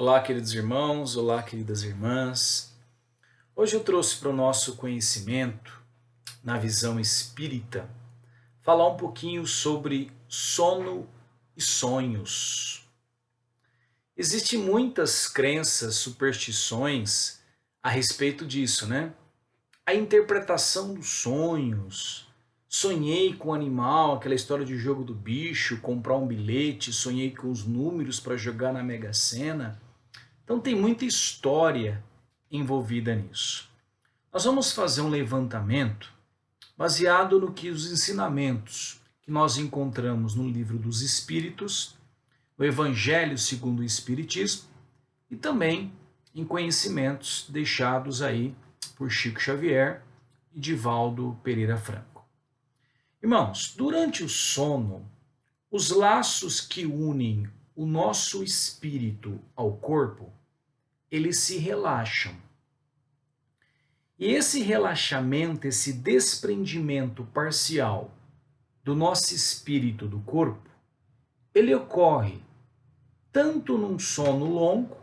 Olá, queridos irmãos, olá, queridas irmãs. Hoje eu trouxe para o nosso conhecimento, na visão espírita, falar um pouquinho sobre sono e sonhos. Existem muitas crenças, superstições a respeito disso, né? A interpretação dos sonhos. Sonhei com o animal, aquela história de jogo do bicho, comprar um bilhete, sonhei com os números para jogar na Mega Sena. Então tem muita história envolvida nisso. Nós vamos fazer um levantamento baseado no que os ensinamentos que nós encontramos no Livro dos Espíritos, no Evangelho segundo o Espiritismo e também em conhecimentos deixados aí por Chico Xavier e Divaldo Pereira Franco. Irmãos, durante o sono, os laços que unem o nosso espírito ao corpo, eles se relaxam. E esse relaxamento, esse desprendimento parcial do nosso espírito do corpo, ele ocorre tanto num sono longo,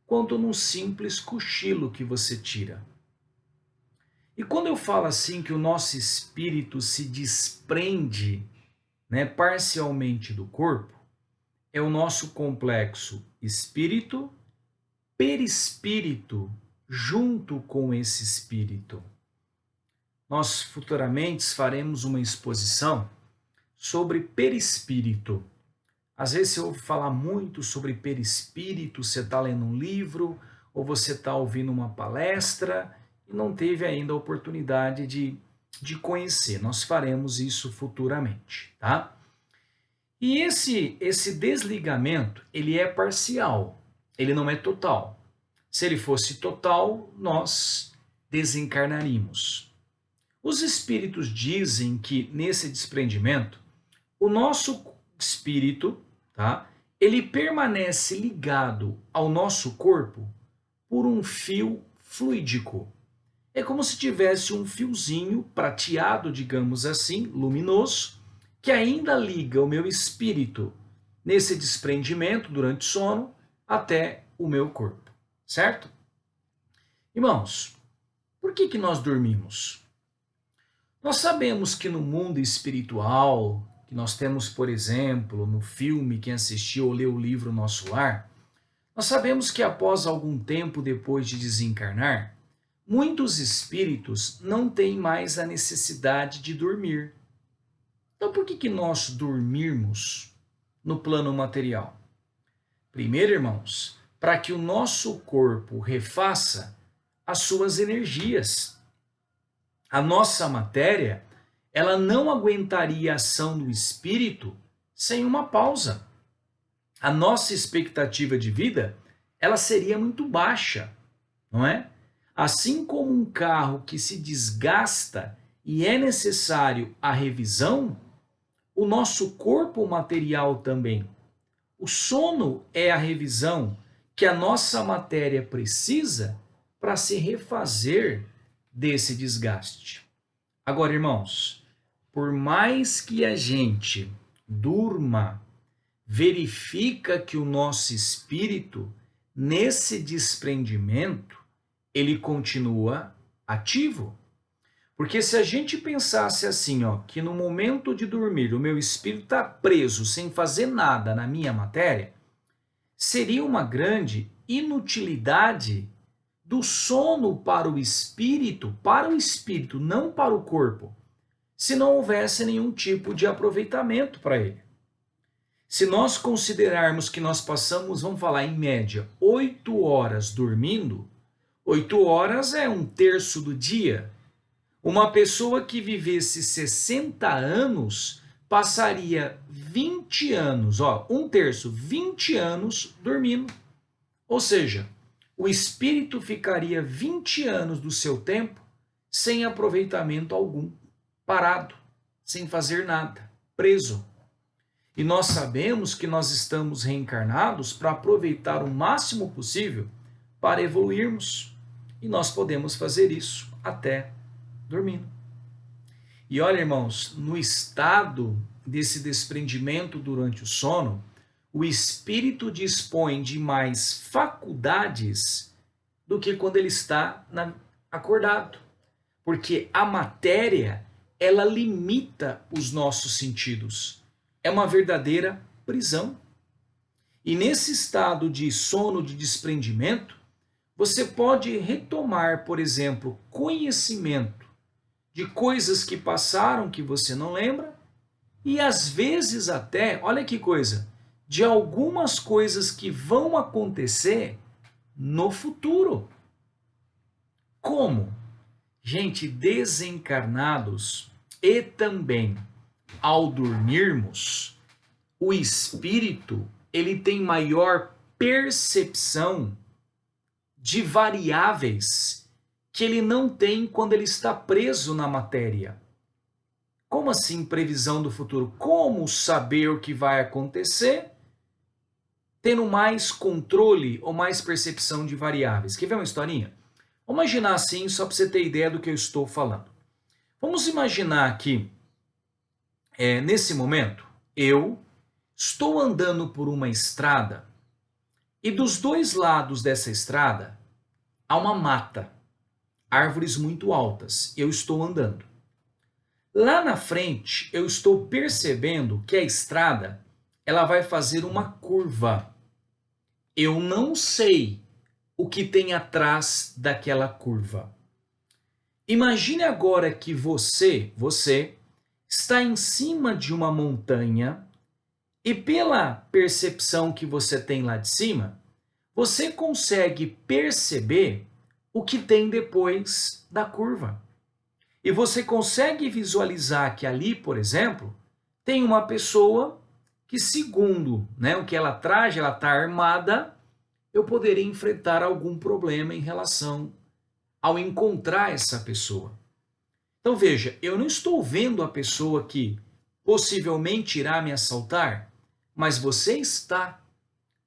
quanto num simples cochilo que você tira. E quando eu falo assim que o nosso espírito se desprende, parcialmente do corpo, é o nosso complexo espírito, perispírito, junto com esse espírito. Nós futuramente faremos uma exposição sobre perispírito. Às vezes você ouve falar muito sobre perispírito, você está lendo um livro ou você está ouvindo uma palestra e não teve ainda a oportunidade de conhecer. Nós faremos isso futuramente, tá? E esse desligamento, ele é parcial, ele não é total. Se ele fosse total, nós desencarnaríamos. Os espíritos dizem que nesse desprendimento, o nosso espírito, tá? Ele permanece ligado ao nosso corpo por um fio fluídico. É como se tivesse um fiozinho prateado, digamos assim, luminoso, que ainda liga o meu espírito nesse desprendimento durante o sono até o meu corpo, certo? Irmãos, por que nós dormimos? Nós sabemos que no mundo espiritual, que nós temos, por exemplo, no filme, quem assistiu ou leu o livro Nosso Lar, nós sabemos que após algum tempo depois de desencarnar, muitos espíritos não têm mais a necessidade de dormir. Então por que nós dormirmos no plano material? Primeiro, irmãos, para que o nosso corpo refaça as suas energias. A nossa matéria, ela não aguentaria a ação do espírito sem uma pausa. A nossa expectativa de vida, ela seria muito baixa, não é? Assim como um carro que se desgasta e é necessário a revisão, o nosso corpo material também. O sono é a revisão que a nossa matéria precisa para se refazer desse desgaste. Agora, irmãos, por mais que a gente durma, verifica que o nosso espírito, nesse desprendimento, ele continua ativo. Porque se a gente pensasse assim, ó, que no momento de dormir o meu espírito está preso sem fazer nada na minha matéria, seria uma grande inutilidade do sono para o espírito, não para o corpo, se não houvesse nenhum tipo de aproveitamento para ele. Se nós considerarmos que nós passamos, vamos falar em média, 8 horas dormindo, 8 horas é um terço do dia. Uma pessoa que vivesse 60 anos passaria 20 anos, um terço, 20 anos dormindo. Ou seja, o espírito ficaria 20 anos do seu tempo sem aproveitamento algum, parado, sem fazer nada, preso. E nós sabemos que nós estamos reencarnados para aproveitar o máximo possível para evoluirmos. E nós podemos fazer isso até dormindo. E olha, irmãos, no estado desse desprendimento durante o sono, o espírito dispõe de mais faculdades do que quando ele está acordado. Porque a matéria, ela limita os nossos sentidos. É uma verdadeira prisão. E nesse estado de sono de desprendimento, você pode retomar, por exemplo, conhecimento de coisas que passaram que você não lembra, e às vezes até, olha que coisa, de algumas coisas que vão acontecer no futuro. Como? Gente, desencarnados e também ao dormirmos, o espírito, ele tem maior percepção de variáveis que ele não tem quando ele está preso na matéria. Como assim previsão do futuro? Como saber o que vai acontecer tendo mais controle ou mais percepção de variáveis? Quer ver uma historinha? Vamos imaginar assim, só para você ter ideia do que eu estou falando. Vamos imaginar que, nesse momento, eu estou andando por uma estrada e dos dois lados dessa estrada há uma mata, árvores muito altas. Eu estou andando. Lá na frente, eu estou percebendo que a estrada ela vai fazer uma curva. Eu não sei o que tem atrás daquela curva. Imagine agora que você está em cima de uma montanha e pela percepção que você tem lá de cima, você consegue perceber o que tem depois da curva. E você consegue visualizar que ali, por exemplo, tem uma pessoa que, segundo o que ela traz, ela está armada, eu poderia enfrentar algum problema em relação ao encontrar essa pessoa. Então veja, eu não estou vendo a pessoa que possivelmente irá me assaltar, mas você está,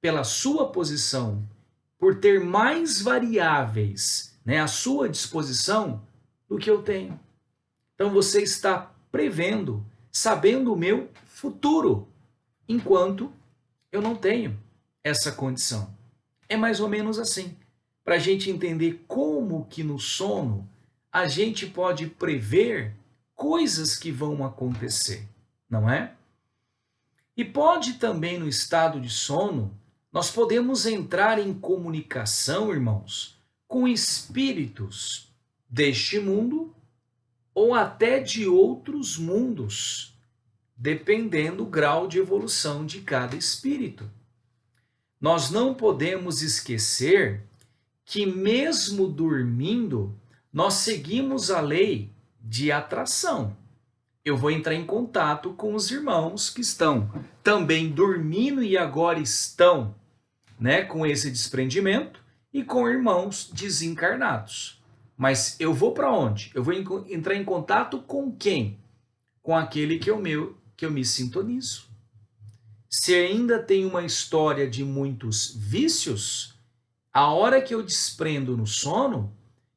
pela sua posição, por ter mais variáveis à sua disposição do que eu tenho. Então você está prevendo, sabendo o meu futuro, enquanto eu não tenho essa condição. É mais ou menos assim, para a gente entender como que no sono a gente pode prever coisas que vão acontecer, não é? E pode também no estado de sono, nós podemos entrar em comunicação, irmãos, com espíritos deste mundo ou até de outros mundos, dependendo do grau de evolução de cada espírito. Nós não podemos esquecer que mesmo dormindo, nós seguimos a lei de atração. Eu vou entrar em contato com os irmãos que estão também dormindo e agora estão com esse desprendimento e com irmãos desencarnados. Mas eu vou para onde? Eu vou entrar em contato com quem? Com aquele que eu me sintonizo. Se ainda tem uma história de muitos vícios, a hora que eu desprendo no sono,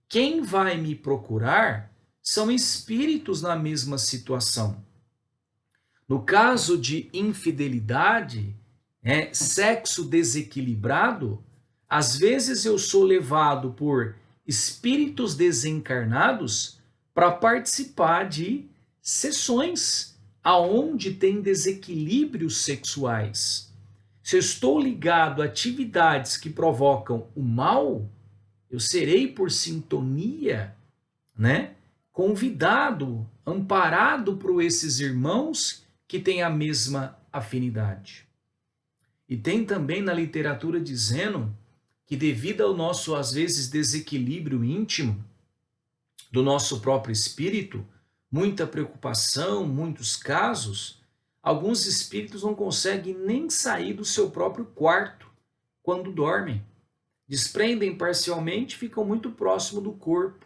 quem vai me procurar são espíritos na mesma situação. No caso de infidelidade, sexo desequilibrado, às vezes eu sou levado por espíritos desencarnados para participar de sessões aonde tem desequilíbrios sexuais. Se eu estou ligado a atividades que provocam o mal, eu serei por sintonia, convidado, amparado por esses irmãos que têm a mesma afinidade. E tem também na literatura dizendo que devido ao nosso, às vezes, desequilíbrio íntimo do nosso próprio espírito, muita preocupação, muitos casos, alguns espíritos não conseguem nem sair do seu próprio quarto quando dormem. Desprendem parcialmente, ficam muito próximo do corpo.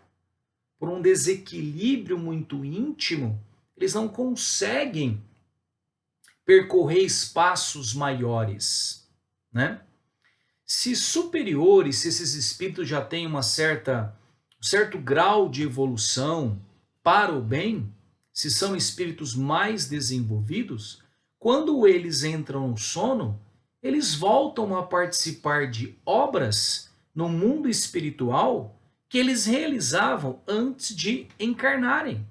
Por um desequilíbrio muito íntimo, eles não conseguem percorrer espaços maiores, Se superiores, se esses espíritos já têm um certo grau de evolução para o bem, se são espíritos mais desenvolvidos, quando eles entram no sono, eles voltam a participar de obras no mundo espiritual que eles realizavam antes de encarnarem.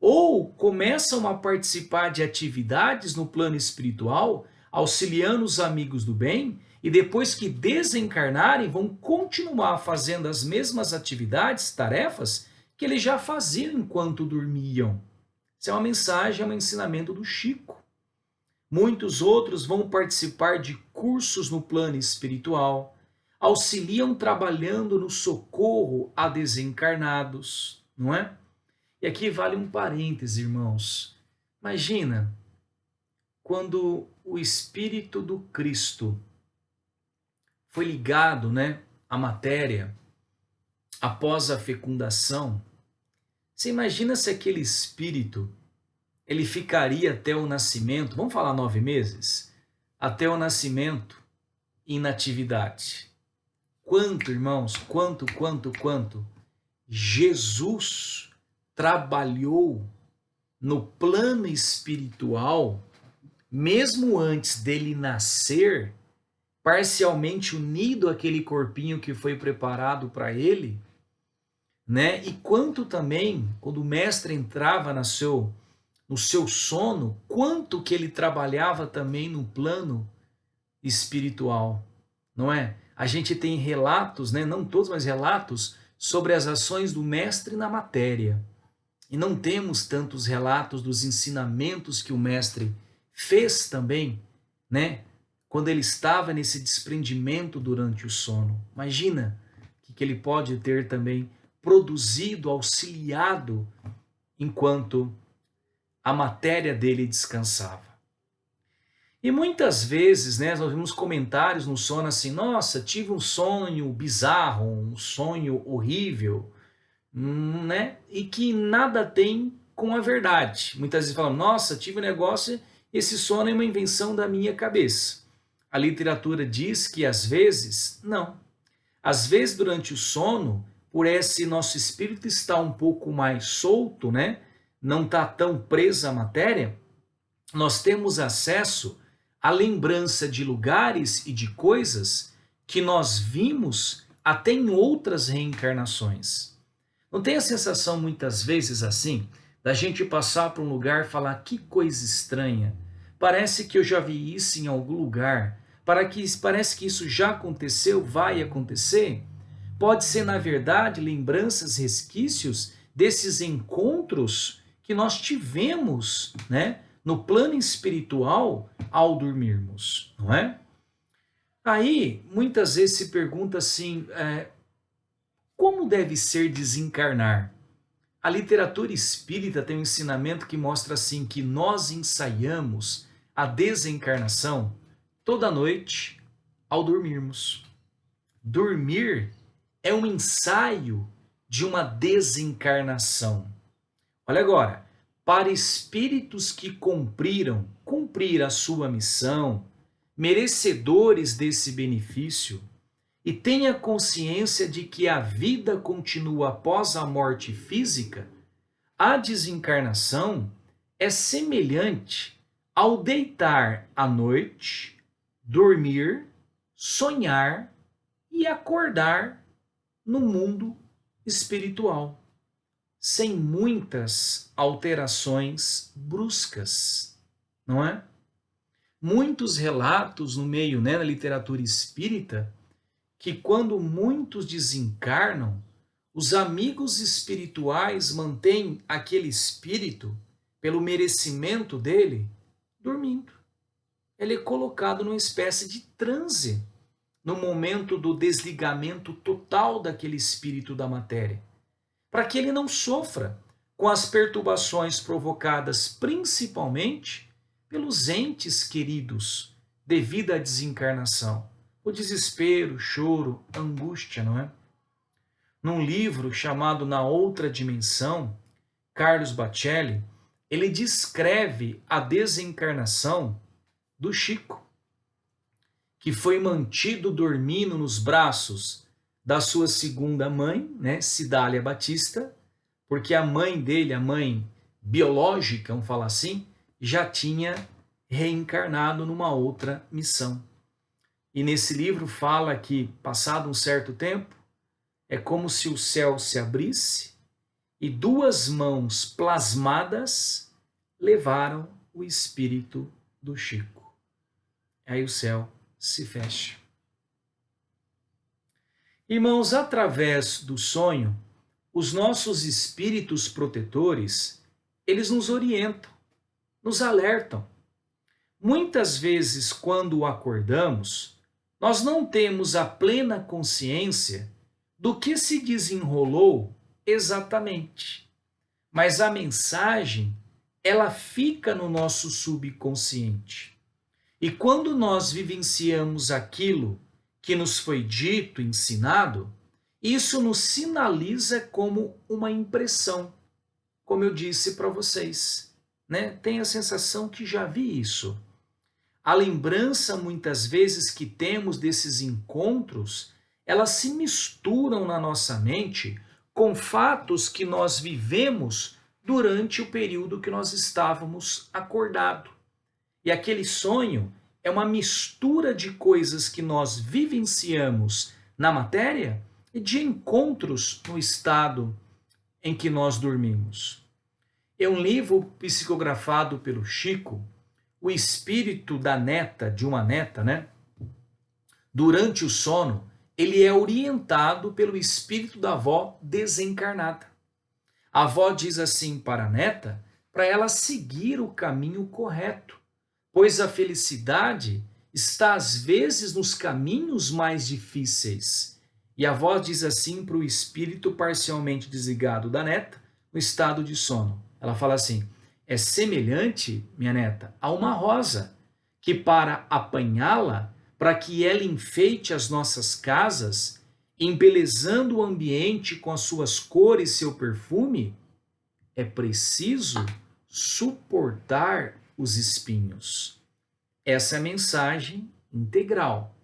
Ou começam a participar de atividades no plano espiritual, auxiliando os amigos do bem, e depois que desencarnarem, vão continuar fazendo as mesmas atividades, tarefas, que eles já faziam enquanto dormiam. Isso é uma mensagem, é um ensinamento do Chico. Muitos outros vão participar de cursos no plano espiritual, auxiliam trabalhando no socorro a desencarnados, não é? E aqui vale um parêntese, irmãos. Imagina quando o Espírito do Cristo foi ligado, né, à matéria após a fecundação. Você imagina se aquele espírito ele ficaria até o nascimento, vamos falar 9 meses? Até o nascimento em natividade. Quanto, irmãos, quanto Jesus trabalhou no plano espiritual, mesmo antes dele nascer, parcialmente unido àquele corpinho que foi preparado para ele, né? E quanto também, quando o mestre entrava no seu sono, quanto que ele trabalhava também no plano espiritual, não é? A gente tem relatos, né? Não todos, mas relatos sobre as ações do mestre na matéria. E não temos tantos relatos dos ensinamentos que o mestre fez também, né? Quando ele estava nesse desprendimento durante o sono. Imagina o que ele pode ter também produzido, auxiliado, enquanto a matéria dele descansava. E muitas vezes, né, nós vimos comentários no sono assim, nossa, tive um sonho bizarro, um sonho horrível, né, e que nada tem com a verdade. Muitas vezes falam, nossa, tive um negócio, esse sono é uma invenção da minha cabeça. A literatura diz que às vezes, não. Às vezes durante o sono, por esse nosso espírito estar um pouco mais solto, né, não está tão preso à matéria, nós temos acesso à lembrança de lugares e de coisas que nós vimos até em outras reencarnações. Não tem a sensação muitas vezes assim, da gente passar por um lugar e falar que coisa estranha, parece que eu já vi isso em algum lugar, parece que isso já aconteceu, vai acontecer? Pode ser, na verdade, lembranças, resquícios desses encontros que nós tivemos, né, no plano espiritual ao dormirmos, não é? Aí, muitas vezes se pergunta assim, como deve ser desencarnar? A literatura espírita tem um ensinamento que mostra assim que nós ensaiamos a desencarnação toda noite ao dormirmos. Dormir é um ensaio de uma desencarnação. Olha agora, para espíritos que cumprir a sua missão, merecedores desse benefício, e tenha consciência de que a vida continua após a morte física, a desencarnação é semelhante ao deitar à noite, dormir, sonhar e acordar no mundo espiritual, sem muitas alterações bruscas, não é? Muitos relatos no meio, né, na literatura espírita, que quando muitos desencarnam, os amigos espirituais mantêm aquele espírito, pelo merecimento dele, dormindo. Ele é colocado numa espécie de transe, no momento do desligamento total daquele espírito da matéria, para que ele não sofra com as perturbações provocadas principalmente pelos entes queridos devido à desencarnação. O desespero, o choro, a angústia, não é? Num livro chamado Na Outra Dimensão, Carlos Bacelli, ele descreve a desencarnação do Chico, que foi mantido dormindo nos braços da sua segunda mãe, né, Cidália Batista, porque a mãe dele, a mãe biológica, vamos falar assim, já tinha reencarnado numa outra missão. E nesse livro fala que, passado um certo tempo, é como se o céu se abrisse e duas mãos plasmadas levaram o espírito do Chico. Aí o céu se fecha. Irmãos, através do sonho, os nossos espíritos protetores, eles nos orientam, nos alertam. Muitas vezes, quando acordamos, nós não temos a plena consciência do que se desenrolou exatamente. Mas a mensagem, ela fica no nosso subconsciente. E quando nós vivenciamos aquilo que nos foi dito, ensinado, isso nos sinaliza como uma impressão. Como eu disse para vocês, né? Tenho a sensação que já vi isso. A lembrança, muitas vezes, que temos desses encontros, elas se misturam na nossa mente com fatos que nós vivemos durante o período que nós estávamos acordados. E aquele sonho é uma mistura de coisas que nós vivenciamos na matéria e de encontros no estado em que nós dormimos. É um livro psicografado pelo Chico, o espírito da neta, de uma neta, né? Durante o sono, ele é orientado pelo espírito da avó desencarnada. A avó diz assim para a neta, para ela seguir o caminho correto, pois a felicidade está às vezes nos caminhos mais difíceis. E a avó diz assim para o espírito parcialmente desligado da neta, no estado de sono. Ela fala assim: é semelhante, minha neta, a uma rosa, que para apanhá-la, para que ela enfeite as nossas casas, embelezando o ambiente com as suas cores e seu perfume, é preciso suportar os espinhos. Essa é a mensagem integral.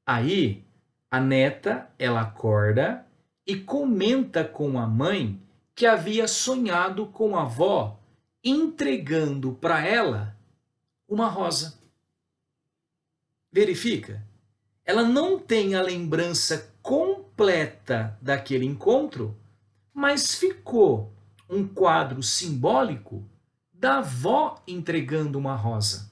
Aí, a neta, ela acorda e comenta com a mãe que havia sonhado com a avó entregando para ela uma rosa. Verifica? Ela não tem a lembrança completa daquele encontro, mas ficou um quadro simbólico da avó entregando uma rosa.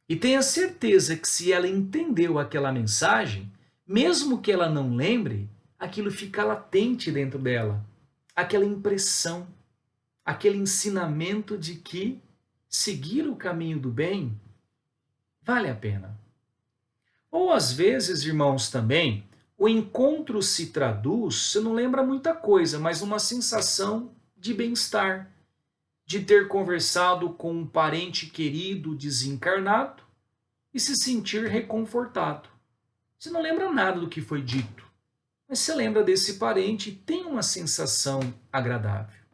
E tenha certeza que se ela entendeu aquela mensagem, mesmo que ela não lembre, aquilo fica latente dentro dela. Aquela impressão, aquele ensinamento de que seguir o caminho do bem vale a pena. Ou às vezes, irmãos, também, o encontro se traduz, você não lembra muita coisa, mas uma sensação de bem-estar, de ter conversado com um parente querido desencarnado e se sentir reconfortado. Você não lembra nada do que foi dito, mas você lembra desse parente e tem uma sensação agradável.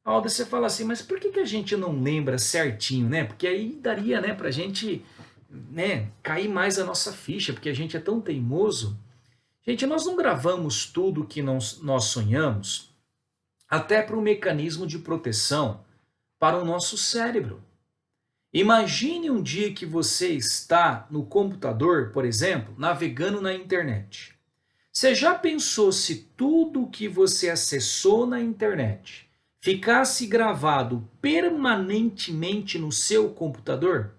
Alda, você fala assim, mas por que a gente não lembra certinho, né? Porque aí daria, né, pra gente, né, cair mais a nossa ficha, porque a gente é tão teimoso. Gente, nós não gravamos tudo que nós sonhamos, até para um mecanismo de proteção para o nosso cérebro. Imagine um dia que você está no computador, por exemplo, navegando na internet. Você já pensou se tudo o que você acessou na internet ficasse gravado permanentemente no seu computador?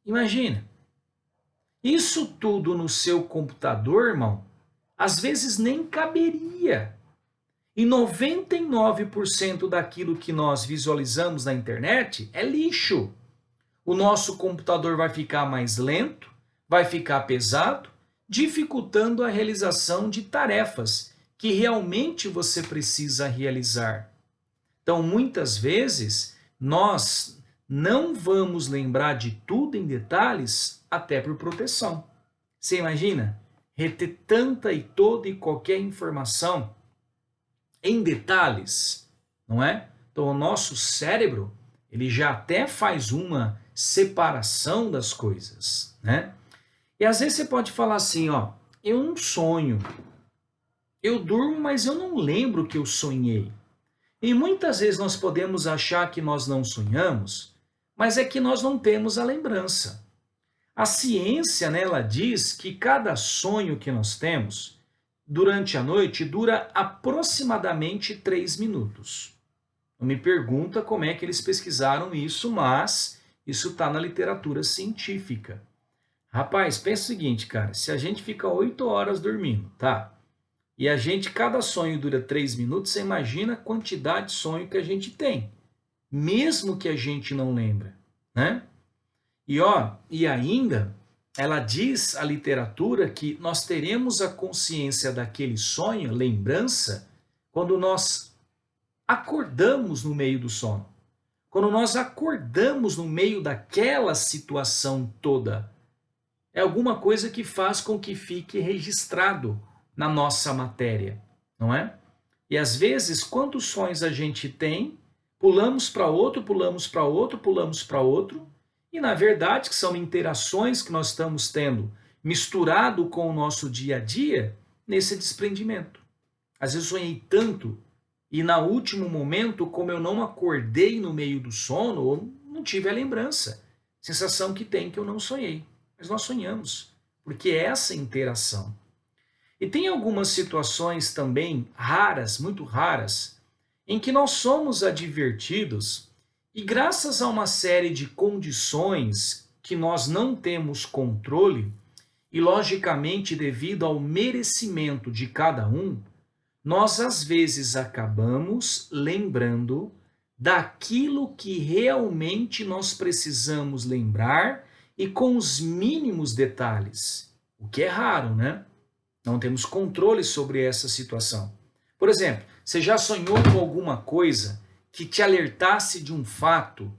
Imagina. Isso tudo no seu computador, irmão, às vezes nem caberia. E 99% daquilo que nós visualizamos na internet é lixo. O nosso computador vai ficar mais lento, vai ficar pesado, dificultando a realização de tarefas que realmente você precisa realizar. Então, muitas vezes, nós não vamos lembrar de tudo em detalhes, até por proteção. Você imagina? Reter tanta e toda e qualquer informação em detalhes, não é? Então, o nosso cérebro, ele já até faz uma separação das coisas, né? E às vezes você pode falar assim, ó, eu não sonho. Eu durmo, mas eu não lembro que eu sonhei. E muitas vezes nós podemos achar que nós não sonhamos, mas é que nós não temos a lembrança. A ciência, né, ela diz que cada sonho que nós temos durante a noite dura aproximadamente 3 minutos. Não me pergunta como é que eles pesquisaram isso, mas isso está na literatura científica. Rapaz, pensa o seguinte, cara, se a gente fica 8 horas dormindo, tá? E a gente, cada sonho dura 3 minutos, você imagina a quantidade de sonho que a gente tem, mesmo que a gente não lembra, né? E ainda, ela diz a literatura que nós teremos a consciência daquele sonho, lembrança, quando nós acordamos no meio do sono. Quando nós acordamos no meio daquela situação toda. É alguma coisa que faz com que fique registrado na nossa matéria, não é? E às vezes, quantos sonhos a gente tem, pulamos para outro, pulamos para outro, pulamos para outro, e na verdade que são interações que nós estamos tendo misturado com o nosso dia a dia nesse desprendimento. Às vezes sonhei tanto e no último momento, como eu não acordei no meio do sono, eu não tive a lembrança. Sensação que tem que eu não sonhei. Mas nós sonhamos, porque é essa interação. E tem algumas situações também raras, muito raras, em que nós somos advertidos e graças a uma série de condições que nós não temos controle, e logicamente devido ao merecimento de cada um, nós às vezes acabamos lembrando daquilo que realmente nós precisamos lembrar e com os mínimos detalhes, o que é raro, né? Não temos controle sobre essa situação. Por exemplo, você já sonhou com alguma coisa que te alertasse de um fato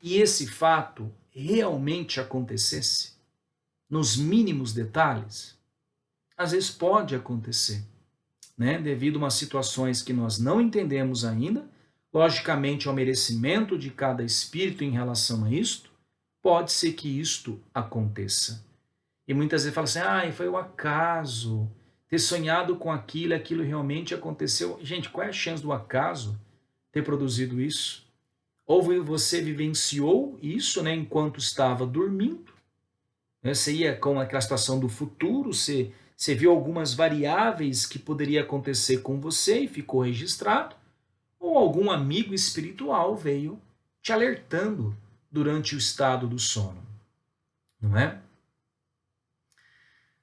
e esse fato realmente acontecesse? Nos mínimos detalhes? Às vezes pode acontecer, né? Devido a umas situações que nós não entendemos ainda, logicamente ao merecimento de cada espírito em relação a isto, pode ser que isto aconteça. E muitas vezes fala assim, foi o acaso, ter sonhado com aquilo, aquilo realmente aconteceu. Gente, qual é a chance do acaso ter produzido isso? Ou você vivenciou isso, né, enquanto estava dormindo, né? Você ia com aquela situação do futuro, você viu algumas variáveis que poderia acontecer com você e ficou registrado, ou algum amigo espiritual veio te alertando durante o estado do sono, não é?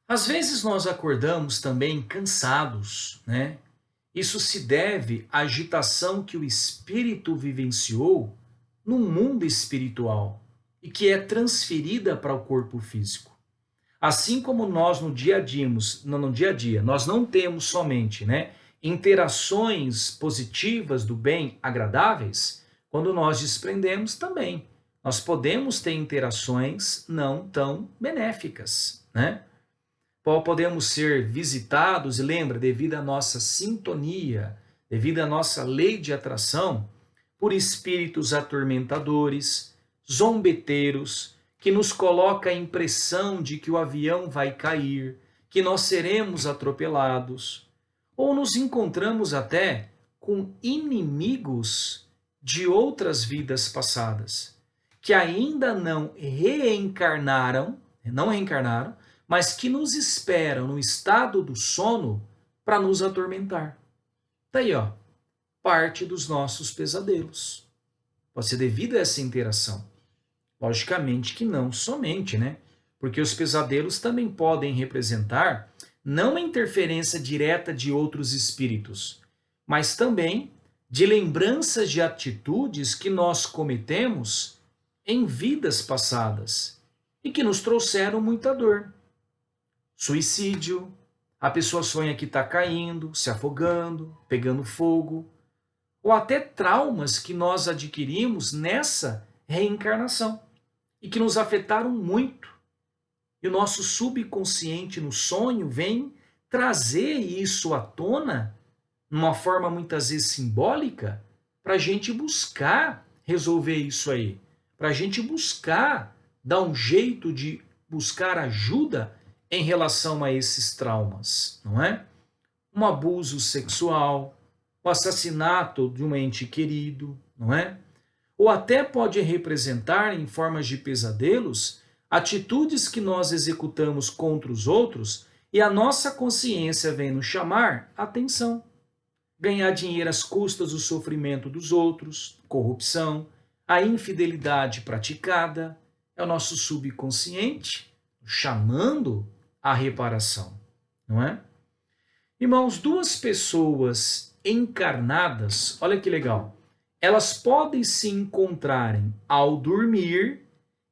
Às vezes nós acordamos também cansados, né? Isso se deve à agitação que o espírito vivenciou no mundo espiritual e que é transferida para o corpo físico. Assim como nós no dia a dia, nós não temos somente, né, interações positivas do bem, agradáveis, quando nós desprendemos também. Nós podemos ter interações não tão benéficas, né? Podemos ser visitados, e lembra, devido à nossa sintonia, devido à nossa lei de atração, por espíritos atormentadores, zombeteiros, que nos coloca a impressão de que o avião vai cair, que nós seremos atropelados, ou nos encontramos até com inimigos de outras vidas passadas, que ainda não reencarnaram, mas que nos esperam no estado do sono para nos atormentar. Daí, ó, parte dos nossos pesadelos. Pode ser devido a essa interação. Logicamente que não somente, né? Porque os pesadelos também podem representar não a interferência direta de outros espíritos, mas também de lembranças de atitudes que nós cometemos em vidas passadas e que nos trouxeram muita dor. Suicídio, a pessoa sonha que está caindo, se afogando, pegando fogo, ou até traumas que nós adquirimos nessa reencarnação e que nos afetaram muito. E o nosso subconsciente no sonho vem trazer isso à tona, numa forma muitas vezes simbólica, para a gente buscar resolver isso aí, para a gente buscar dar um jeito de buscar ajuda em relação a esses traumas, não é? Um abuso sexual, o assassinato de um ente querido, não é? Ou até pode representar, em formas de pesadelos, atitudes que nós executamos contra os outros e a nossa consciência vem nos chamar atenção. Ganhar dinheiro às custas do sofrimento dos outros, corrupção, a infidelidade praticada, é o nosso subconsciente chamando a reparação, não é? Irmãos, duas pessoas encarnadas, olha que legal, elas podem se encontrarem ao dormir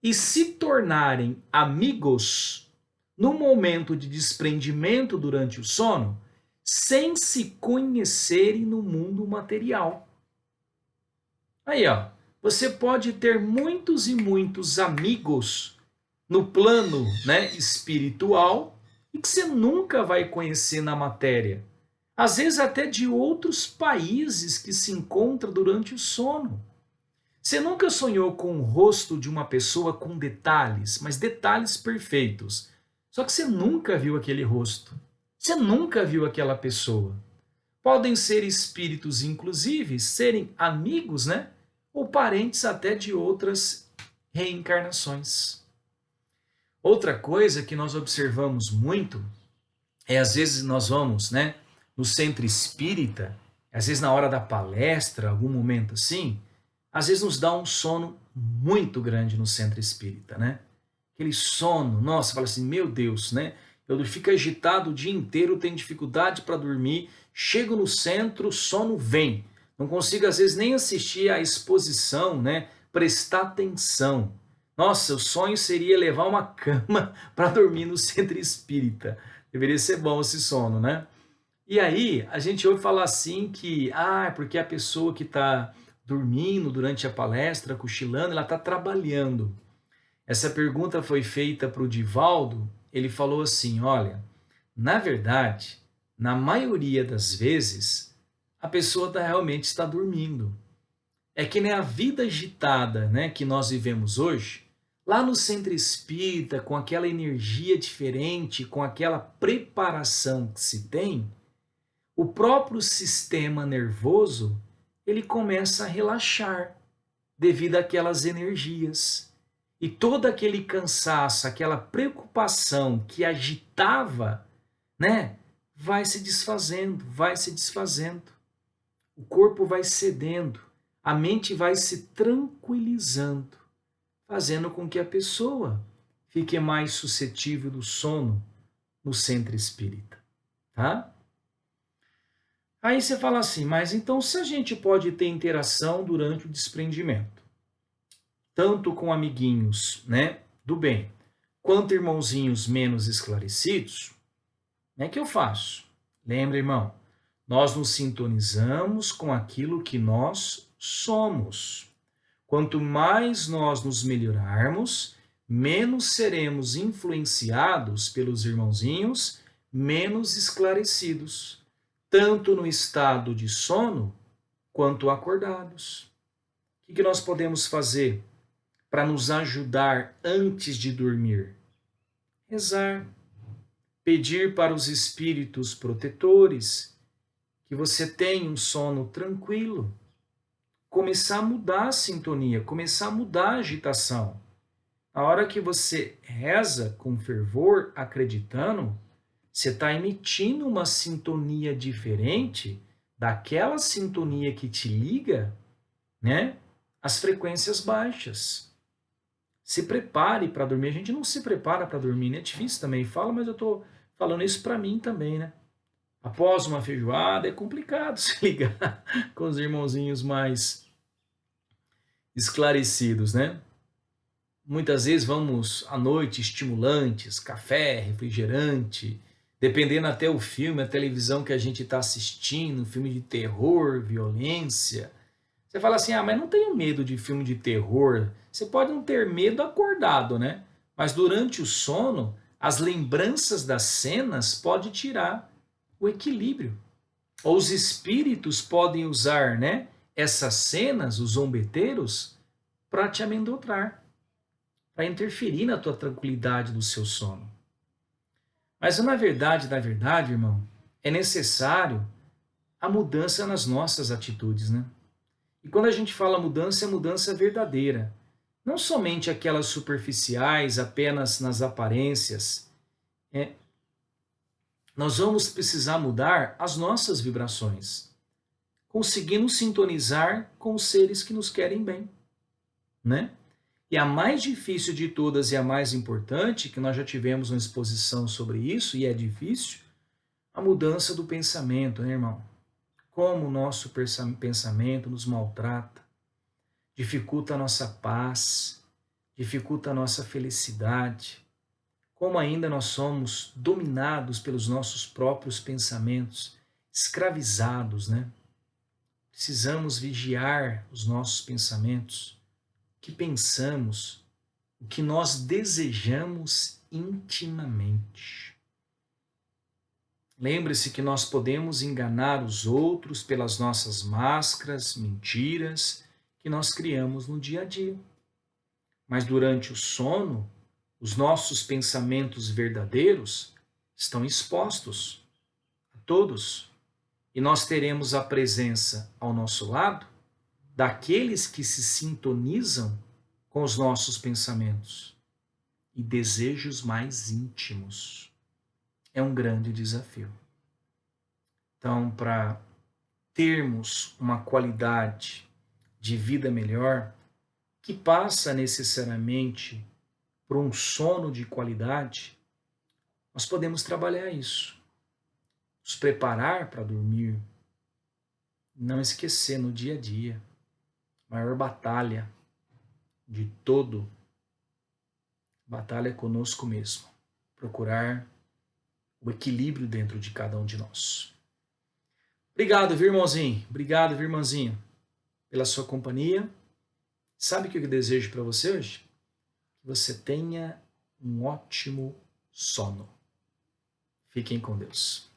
e se tornarem amigos no momento de desprendimento durante o sono, sem se conhecerem no mundo material. Aí, ó, você pode ter muitos e muitos amigos no plano, né, espiritual e que você nunca vai conhecer na matéria. Às vezes até de outros países que se encontram durante o sono. Você nunca sonhou com o rosto de uma pessoa com detalhes, mas detalhes perfeitos. Só que você nunca viu aquele rosto. Você nunca viu aquela pessoa. Podem ser espíritos, inclusive, serem amigos, né? Ou parentes até de outras reencarnações. Outra coisa que nós observamos muito é, às vezes, nós vamos, né, no centro espírita, às vezes na hora da palestra, algum momento assim, às vezes nos dá um sono muito grande no centro espírita, né? Aquele sono, nossa, fala assim, meu Deus, né? Eu fico agitado o dia inteiro, tenho dificuldade para dormir, chego no centro, o sono vem. Não consigo, às vezes, nem assistir à exposição, né? Prestar atenção. Nossa, o sonho seria levar uma cama para dormir no centro espírita. Deveria ser bom esse sono, né? E aí, a gente ouve falar assim que, porque a pessoa que está dormindo durante a palestra, cochilando, ela está trabalhando. Essa pergunta foi feita para o Divaldo, ele falou assim, olha, na verdade, na maioria das vezes, a pessoa realmente está dormindo. É que nem a vida agitada, né, que nós vivemos hoje, lá no centro espírita, com aquela energia diferente, com aquela preparação que se tem, o próprio sistema nervoso, ele começa a relaxar devido àquelas energias. E todo aquele cansaço, aquela preocupação que agitava, né, vai se desfazendo, vai se desfazendo. O corpo vai cedendo, a mente vai se tranquilizando, fazendo com que a pessoa fique mais suscetível do sono no centro espírita, tá? Aí você fala assim, mas então se a gente pode ter interação durante o desprendimento, tanto com amiguinhos, né, do bem, quanto irmãozinhos menos esclarecidos, como é que eu faço? Lembra, irmão, nós nos sintonizamos com aquilo que nós somos. Quanto mais nós nos melhorarmos, menos seremos influenciados pelos irmãozinhos menos esclarecidos, tanto no estado de sono quanto acordados. O que nós podemos fazer para nos ajudar antes de dormir? Rezar, pedir para os espíritos protetores que você tenha um sono tranquilo, começar a mudar a sintonia, começar a mudar a agitação. A hora que você reza com fervor, acreditando, você está emitindo uma sintonia diferente daquela sintonia que te liga, né, às frequências baixas. Se prepare para dormir. A gente não se prepara para dormir, né? É difícil também. Fala, mas eu estou falando isso para mim também, né? Após uma feijoada é complicado se ligar com os irmãozinhos mais esclarecidos, né? Muitas vezes vamos à noite estimulantes, café, refrigerante, dependendo até o filme, a televisão que a gente está assistindo, filme de terror, violência. Você fala assim, mas não tenho medo de filme de terror. Você pode não ter medo acordado, né? Mas durante o sono, as lembranças das cenas podem tirar o equilíbrio. Ou os espíritos podem usar, né, essas cenas, os zombeteiros, para te amedrontar, para interferir na tua tranquilidade do seu sono. Mas na verdade, irmão, é necessário a mudança nas nossas atitudes, né? E quando a gente fala mudança, é mudança verdadeira. não somente aquelas superficiais, apenas nas aparências. É, nós vamos precisar mudar as nossas vibrações, conseguindo sintonizar com os seres que nos querem bem, né? E a mais difícil de todas e a mais importante, que nós já tivemos uma exposição sobre isso, e é difícil, a mudança do pensamento, né, irmão? Como o nosso pensamento nos maltrata, dificulta a nossa paz, dificulta a nossa felicidade, como ainda nós somos dominados pelos nossos próprios pensamentos, escravizados, né? Precisamos vigiar os nossos pensamentos, o que pensamos, o que nós desejamos intimamente. Lembre-se que nós podemos enganar os outros pelas nossas máscaras, mentiras que nós criamos no dia a dia. Mas durante o sono, os nossos pensamentos verdadeiros estão expostos a todos. E nós teremos a presença ao nosso lado daqueles que se sintonizam com os nossos pensamentos e desejos mais íntimos. É um grande desafio. Então, para termos uma qualidade de vida melhor, que passa necessariamente por um sono de qualidade, nós podemos trabalhar isso. Nos preparar para dormir, não esquecer no dia a dia, a maior batalha de todo, batalha conosco mesmo, procurar o equilíbrio dentro de cada um de nós. Obrigado, viu, irmãozinho? Obrigado, viu, irmãzinha, pela sua companhia. Sabe o que eu desejo para você hoje? Que você tenha um ótimo sono. Fiquem com Deus.